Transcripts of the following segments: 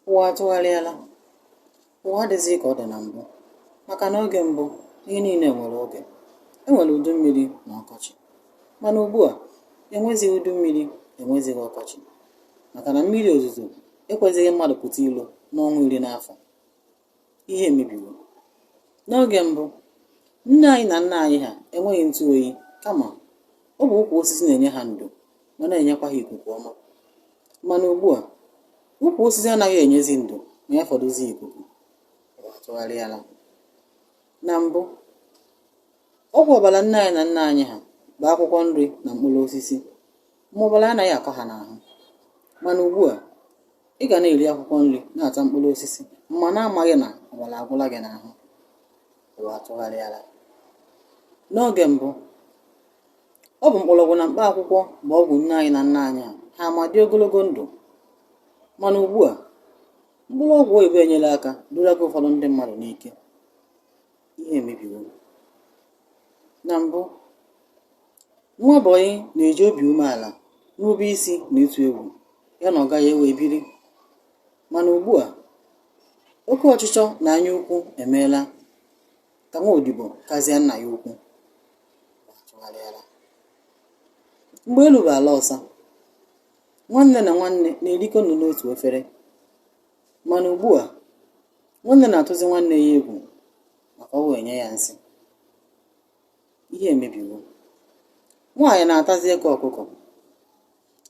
Ụwa atụgharịala. Ụwa adịghịzị ka ọ dị na mbụ, maka na oge mbụ ihe niile nwere oge. Enwere udu mmiri na ọkọchị, mana ugbu a enwezighị udu mmiri, enwezighị ọkọchị, maka na mmiri ozuzo ekwezighị mmadụ pụta ilo n'ọnwa 10 n'afọ. Ihe emebiwo. N'oge mbụ, nne anyị na nna anyị ha enweghị ntụ oyi, kama ọ bụ ukwu osisi na-enye ha ndo ma na-enyekwa ha ikuku ọma. Mana ugbu a, ukwu osisi anaghị enyezi ndo ma ya fọdụzie ikuku. Ụwa atụgharịala. Na mbụ, ọgwụ ọbara nne anyị na nna anyị ha bụ akwụkwọ nri na mkpụrụ osisi, ma ọbara anaghị akọ ha n'ahụ. Mana ugbu a, ị ga na-eri akwụkwọ nri na-ata mkpụrụ osisi ma na-amaghị na ọbara agwụla gị n'ahụ. Ụwa atụgharịala. N'oge mbụ, ọ bụ mkpọrọgwụ na mkpa akwụkwọ bụ ọgwụ nne anyị na nna anyị ha ma dị ogologo ndụ. Mana ugbu a, mkpụrụ ọgwụ oyibo enyela aka duraga ụfọdụ ndị mmadụ n'ike. Ihe emebiwo. Na mbụ, nwa bọyị na-eji obi umeala, nrube isi na ịtụ egwu ya na ọga ya wee biri. Mana ugbu a, oke ọchịchọ na anya ukwu emeela ka nwa odibo kazie nna ya ukwu. Mgbe elu bụ ala ọsa, nwanne na nwanne na-erikọ nnu n'otu efere. Mana ugbu a, nwanne na-atụzi nwanne ya egwu maka ọ wee nye ya nsị. Ihe emebiwo. Nwaanyị na-atazi eke ọkụkọ.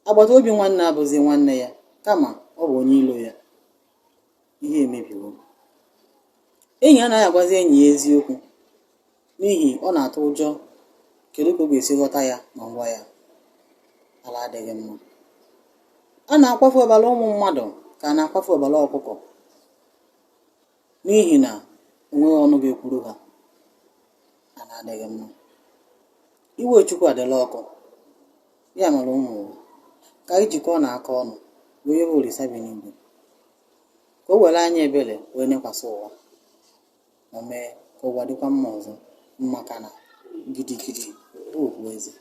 Agbata obi nwanne abụzi nwanne ya, kama ọ bụ onye ilo ya. Ihe emebiwo. Enyi anaghị agwazi enyi ya eziokwu n'ihi ọ na-atụ ụjọ kedu ka ọ ga-esi ghọta ya ma ngwa ya. Ala adịghị mma. A na-akwafu ọbara ụmụ mmadụ ka a na-akwafu ọbara ọkụkọ n'ihi na onweghị ọnụ ga-ekwuru ha. Ala adịghị mma. Iwe Chukwu adịla ọkụ. Ya mere ụmụ ụwa, ka anyị jikọọ na aka ọnụ wee yọọ Olisa bi n'igwe ka o were anya ebere wee nekwasị ụwa ma mee ka ụwa dịkwa mma ọzọ, maka na gidigidi bụ ugwu eze.